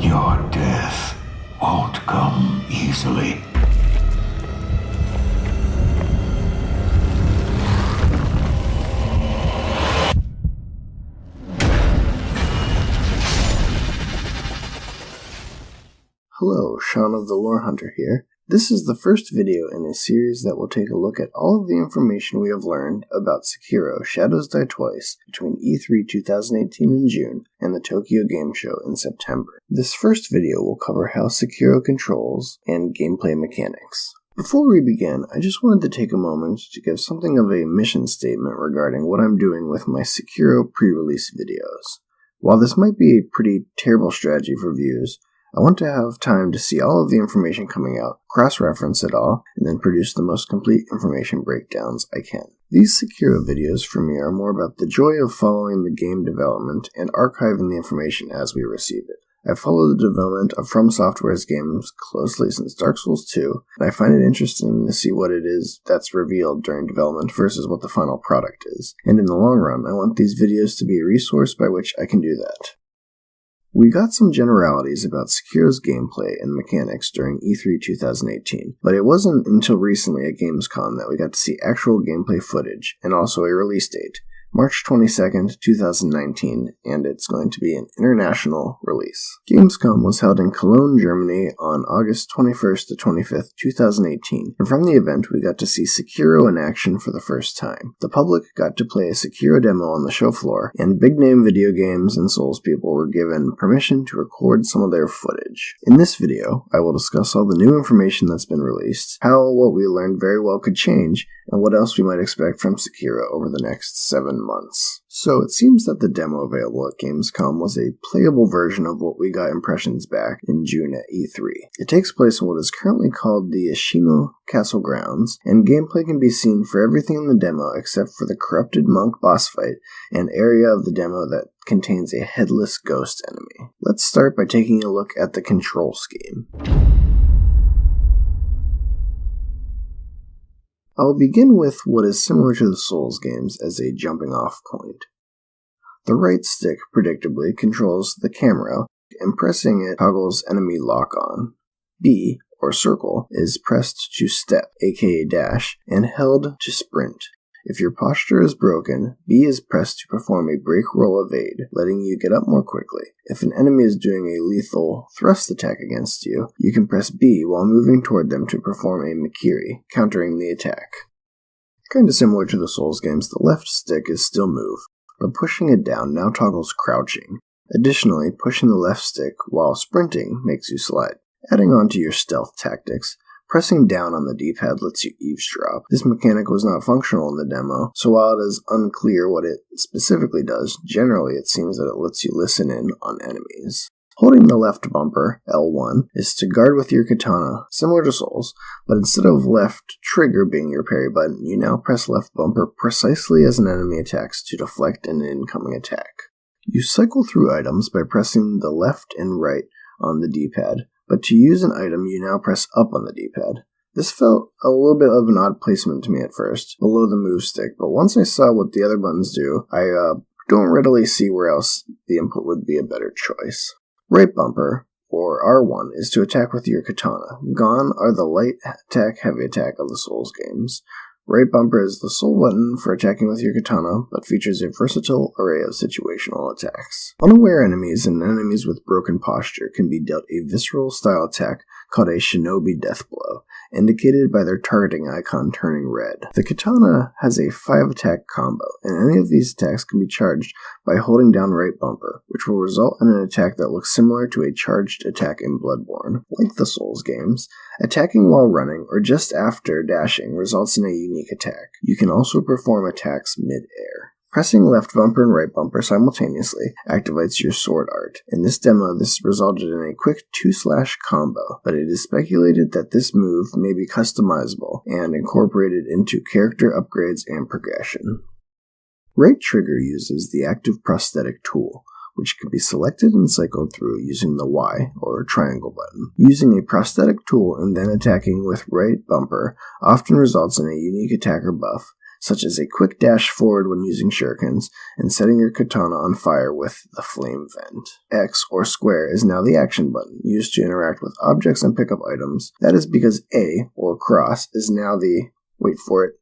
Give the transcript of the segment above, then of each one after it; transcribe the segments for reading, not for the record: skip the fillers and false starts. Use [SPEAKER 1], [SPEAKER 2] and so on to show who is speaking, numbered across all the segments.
[SPEAKER 1] Your death won't come easily.
[SPEAKER 2] Hello, Sean of the Lore Hunter here. This is the first video in a series that will take a look at all of the information we have learned about Sekiro Shadows Die Twice between E3 2018 in June and the Tokyo Game Show in September. This first video will cover how Sekiro controls and gameplay mechanics. Before we begin, I just wanted to take a moment to give something of a mission statement regarding what I'm doing with my Sekiro pre-release videos. While this might be a pretty terrible strategy for views, I want to have time to see all of the information coming out, cross-reference it all, and then produce the most complete information breakdowns I can. These Sekiro videos for me are more about the joy of following the game development and archiving the information as we receive it. I've followed the development of Fromsoftware's games closely since Dark Souls 2, and I find it interesting to see what it is that's revealed during development versus what the final product is. And in the long run, I want these videos to be a resource by which I can do that. We got some generalities about Sekiro's gameplay and mechanics during E3 2018, but it wasn't until recently at Gamescom that we got to see actual gameplay footage, and also a release date, March 22nd, 2019, and it's going to be an international release. Gamescom was held in Cologne, Germany on August 21st to 25th, 2018, and from the event we got to see Sekiro in action for the first time. The public got to play a Sekiro demo on the show floor, and big-name video games and Souls people were given permission to record some of their footage. In this video, I will discuss all the new information that's been released, how what we learned very well could change, and what else we might expect from Sekiro over the next 7 months. So it seems that the demo available at Gamescom was a playable version of what we got impressions back in June at E3. It takes place in what is currently called the Ishimo Castle grounds, and gameplay can be seen for everything in the demo except for the corrupted monk boss fight and area of the demo that contains a headless ghost enemy. Let's start by taking a look at the control scheme. I'll begin with what is similar to the Souls games as a jumping off point. The right stick predictably controls the camera, and pressing it toggles enemy lock on. B, or circle, is pressed to step, aka dash, and held to sprint. If your posture is broken, B is pressed to perform a break roll evade, letting you get up more quickly. If an enemy is doing a lethal thrust attack against you, you can press B while moving toward them to perform a Mikiri, countering the attack. Kinda similar to the Souls games, the left stick is still move, but pushing it down now toggles crouching. Additionally, pushing the left stick while sprinting makes you slide. Adding on to your stealth tactics, pressing down on the D-pad lets you eavesdrop. This mechanic was not functional in the demo, so while it is unclear what it specifically does, generally it seems that it lets you listen in on enemies. Holding the left bumper, L1, is to guard with your katana, similar to Souls, but instead of left trigger being your parry button, you now press left bumper precisely as an enemy attacks to deflect an incoming attack. You cycle through items by pressing the left and right on the D-pad, but to use an item, you now press up on the D-pad. This felt a little bit of an odd placement to me at first, below the move stick, but once I saw what the other buttons do, I don't readily see where else the input would be a better choice. Right bumper, or R1, is to attack with your katana. Gone are the light attack, heavy attack of the Souls games. Right bumper is the sole button for attacking with your katana, but features a versatile array of situational attacks. Unaware enemies and enemies with broken posture can be dealt a visceral style attack called a shinobi death blow, indicated by their targeting icon turning red. The katana has a 5-attack combo, and any of these attacks can be charged by holding down right bumper, which will result in an attack that looks similar to a charged attack in Bloodborne. Like the Souls games, attacking while running or just after dashing results in a unique attack. You can also perform attacks mid-air. Pressing left bumper and right bumper simultaneously activates your sword art. In this demo, this resulted in a quick 2-slash combo, but it is speculated that this move may be customizable and incorporated into character upgrades and progression. Right trigger uses the active prosthetic tool, which can be selected and cycled through using the Y or triangle button. Using a prosthetic tool and then attacking with right bumper often results in a unique attacker buff, such as a quick dash forward when using shurikens, and setting your katana on fire with the flame vent. X or square is now the action button, used to interact with objects and pick up items. That is because A, or cross, is now the, wait for it,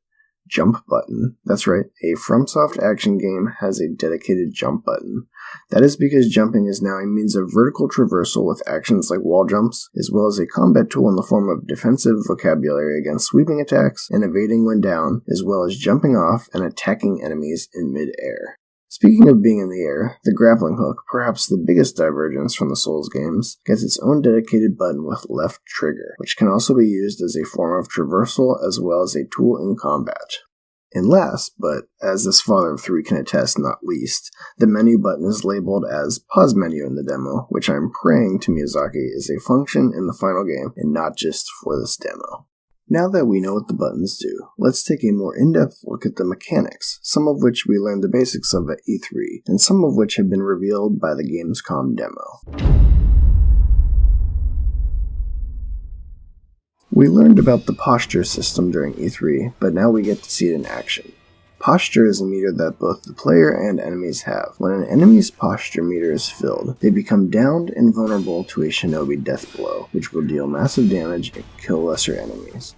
[SPEAKER 2] jump button. That's right, a FromSoft action game has a dedicated jump button. That is because jumping is now a means of vertical traversal with actions like wall jumps, as well as a combat tool in the form of defensive vocabulary against sweeping attacks and evading when down, as well as jumping off and attacking enemies in mid-air. Speaking of being in the air, the grappling hook, perhaps the biggest divergence from the Souls games, gets its own dedicated button with left trigger, which can also be used as a form of traversal as well as a tool in combat. And last, but as this father of three can attest not least, the menu button is labeled as pause menu in the demo, which I'm praying to Miyazaki is a function in the final game and not just for this demo. Now that we know what the buttons do, let's take a more in-depth look at the mechanics, some of which we learned the basics of at E3, and some of which have been revealed by the Gamescom demo. We learned about the posture system during E3, but now we get to see it in action. Posture is a meter that both the player and enemies have. When an enemy's posture meter is filled, they become downed and vulnerable to a shinobi death blow, which will deal massive damage and kill lesser enemies.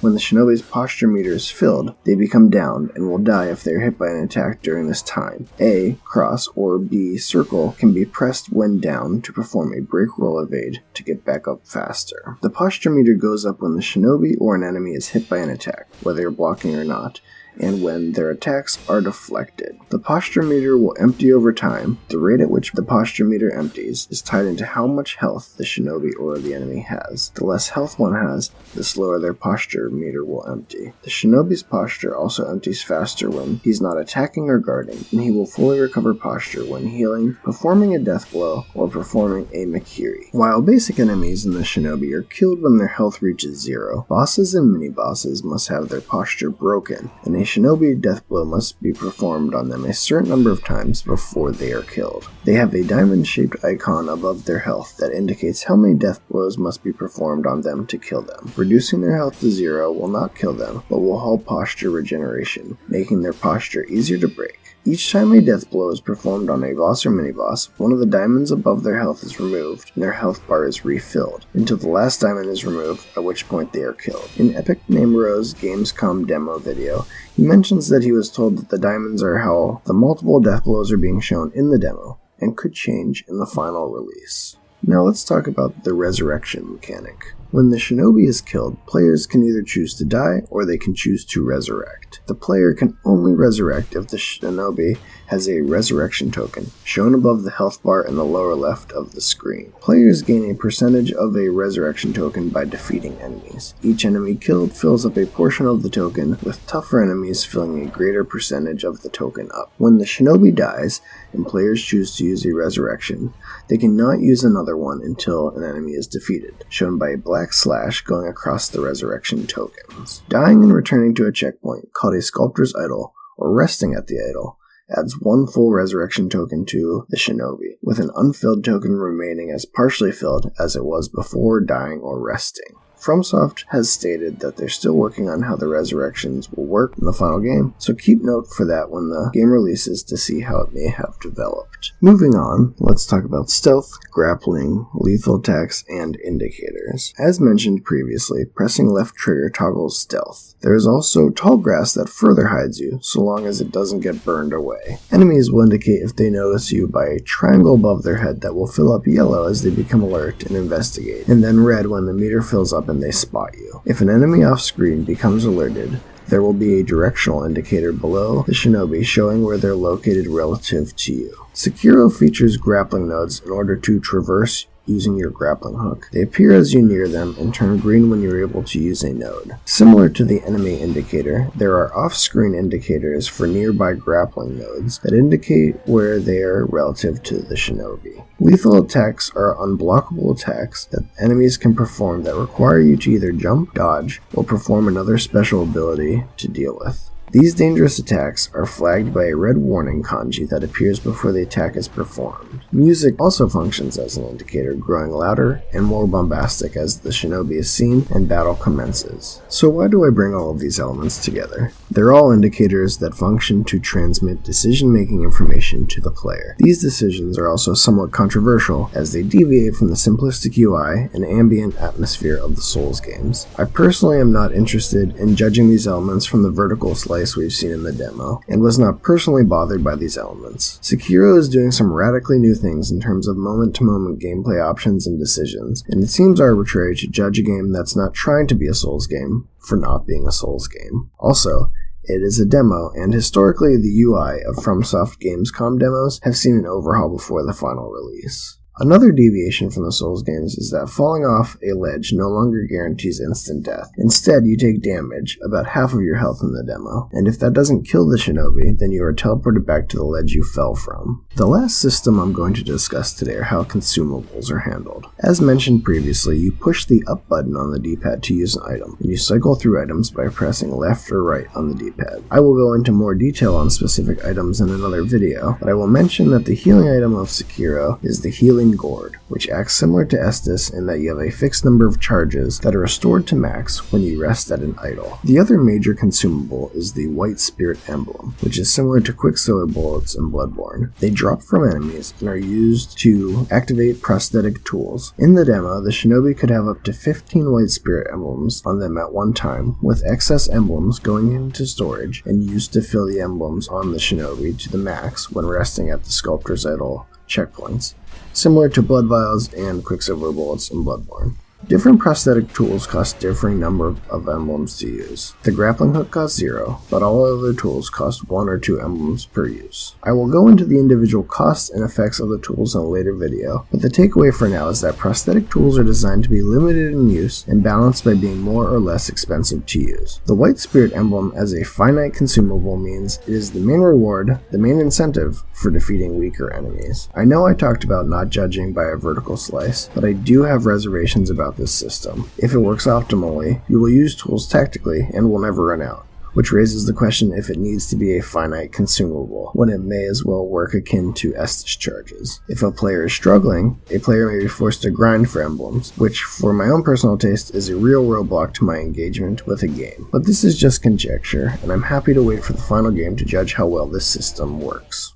[SPEAKER 2] When the shinobi's posture meter is filled, they become downed and will die if they are hit by an attack during this time. A, cross, or B, circle can be pressed when down to perform a break roll evade to get back up faster. The posture meter goes up when the shinobi or an enemy is hit by an attack, whether you're blocking or not, and when their attacks are deflected. The posture meter will empty over time. The rate at which the posture meter empties is tied into how much health the shinobi or the enemy has. The less health one has, the slower their posture meter will empty. The shinobi's posture also empties faster when he's not attacking or guarding, and he will fully recover posture when healing, performing a death blow, or performing a Makiri. While basic enemies in the shinobi are killed when their health reaches 0, bosses and mini-bosses must have their posture broken, and a shinobi death blow must be performed on them a certain number of times before they are killed. They have a diamond-shaped icon above their health that indicates how many death blows must be performed on them to kill them. Reducing their health to 0 will not kill them, but will halt posture regeneration, making their posture easier to break. Each time a death blow is performed on a boss or mini-boss, one of the diamonds above their health is removed, and their health bar is refilled, until the last diamond is removed, at which point they are killed. In Epic Namero's Gamescom demo video, he mentions that he was told that the diamonds are how the multiple death blows are being shown in the demo, and could change in the final release. Now let's talk about the resurrection mechanic. When the shinobi is killed, players can either choose to die or they can choose to resurrect. The player can only resurrect if the shinobi has a resurrection token, shown above the health bar in the lower left of the screen. Players gain a percentage of a resurrection token by defeating enemies. Each enemy killed fills up a portion of the token, with tougher enemies filling a greater percentage of the token up. When the shinobi dies, and players choose to use a resurrection, they cannot use another one until an enemy is defeated, shown by a black slash going across the resurrection tokens. Dying and returning to a checkpoint, called a sculptor's idol, or resting at the idol, adds one full resurrection token to the shinobi, with an unfilled token remaining as partially filled as it was before dying or resting. FromSoft has stated that they're still working on how the resurrections will work in the final game, so keep note for that when the game releases to see how it may have developed. Moving on, let's talk about stealth, grappling, lethal attacks, and indicators. As mentioned previously, pressing left trigger toggles stealth. There is also tall grass that further hides you, so long as it doesn't get burned away. Enemies will indicate if they notice you by a triangle above their head that will fill up yellow as they become alert and investigate, and then red when the meter fills up and they spot you. If an enemy off screen becomes alerted, there will be a directional indicator below the shinobi showing where they're located relative to you. Sekiro features grappling nodes in order to traverse using your grappling hook. They appear as you near them and turn green when you're able to use a node. Similar to the enemy indicator, there are off-screen indicators for nearby grappling nodes that indicate where they are relative to the shinobi. Lethal attacks are unblockable attacks that enemies can perform that require you to either jump, dodge, or perform another special ability to deal with. These dangerous attacks are flagged by a red warning kanji that appears before the attack is performed. Music also functions as an indicator, growing louder and more bombastic as the shinobi is seen and battle commences. So why do I bring all of these elements together? They're all indicators that function to transmit decision-making information to the player. These decisions are also somewhat controversial as they deviate from the simplistic UI and ambient atmosphere of the Souls games. I personally am not interested in judging these elements from the vertical slice we've seen in the demo, and was not personally bothered by these elements. Sekiro is doing some radically new things in terms of moment-to-moment gameplay options and decisions, and it seems arbitrary to judge a game that's not trying to be a Souls game for not being a Souls game. Also, it is a demo, and historically the UI of FromSoft Gamescom demos have seen an overhaul before the final release. Another deviation from the Souls games is that falling off a ledge no longer guarantees instant death. Instead, you take damage, about half of your health in the demo, and if that doesn't kill the shinobi, then you are teleported back to the ledge you fell from. The last system I'm going to discuss today are how consumables are handled. As mentioned previously, you push the up button on the D-pad to use an item, and you cycle through items by pressing left or right on the D-pad. I will go into more detail on specific items in another video, but I will mention that the healing item of Sekiro is the healing gourd, which acts similar to Estus in that you have a fixed number of charges that are restored to max when you rest at an idle. The other major consumable is the white spirit emblem, which is similar to Quicksilver bullets in Bloodborne. They drop from enemies and are used to activate prosthetic tools. In the demo, the shinobi could have up to 15 white spirit emblems on them at one time, with excess emblems going into storage and used to fill the emblems on the shinobi to the max when resting at the sculptor's idol checkpoints, similar to blood vials and Quicksilver bullets in Bloodborne. Different prosthetic tools cost differing number of emblems to use. The grappling hook costs 0, but all other tools cost 1 or 2 emblems per use. I will go into the individual costs and effects of the tools in a later video, but the takeaway for now is that prosthetic tools are designed to be limited in use and balanced by being more or less expensive to use. The white spirit emblem as a finite consumable means it is the main reward, the main incentive for defeating weaker enemies. I know I talked about not judging by a vertical slice, but I do have reservations about this system. If it works optimally, you will use tools tactically and will never run out, which raises the question if it needs to be a finite consumable, when it may as well work akin to Estus charges. If a player is struggling, a player may be forced to grind for emblems, which for my own personal taste is a real roadblock to my engagement with a game. But this is just conjecture, and I'm happy to wait for the final game to judge how well this system works.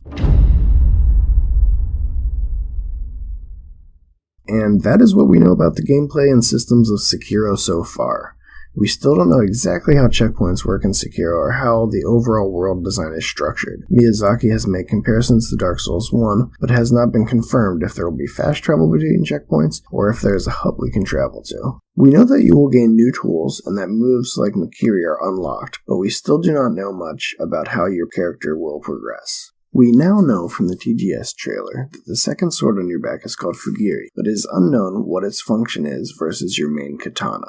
[SPEAKER 2] And that is what we know about the gameplay and systems of Sekiro so far. We still don't know exactly how checkpoints work in Sekiro or how the overall world design is structured. Miyazaki has made comparisons to Dark Souls 1, but has not been confirmed if there will be fast travel between checkpoints or if there is a hub we can travel to. We know that you will gain new tools and that moves like Makiri are unlocked, but we still do not know much about how your character will progress. We now know from the TGS trailer that the second sword on your back is called Fugiri, but it is unknown what its function is versus your main katana.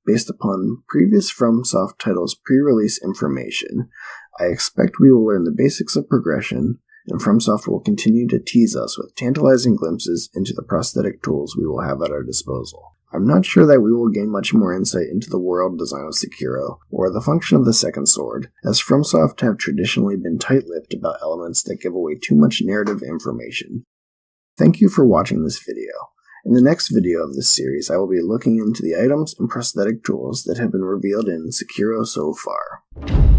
[SPEAKER 2] Based upon previous FromSoft titles' pre-release information, I expect we will learn the basics of progression, and FromSoft will continue to tease us with tantalizing glimpses into the prosthetic tools we will have at our disposal. I'm not sure that we will gain much more insight into the world design of Sekiro, or the function of the second sword, as FromSoft have traditionally been tight-lipped about elements that give away too much narrative information. Thank you for watching this video. In the next video of this series, I will be looking into the items and prosthetic tools that have been revealed in Sekiro So Far.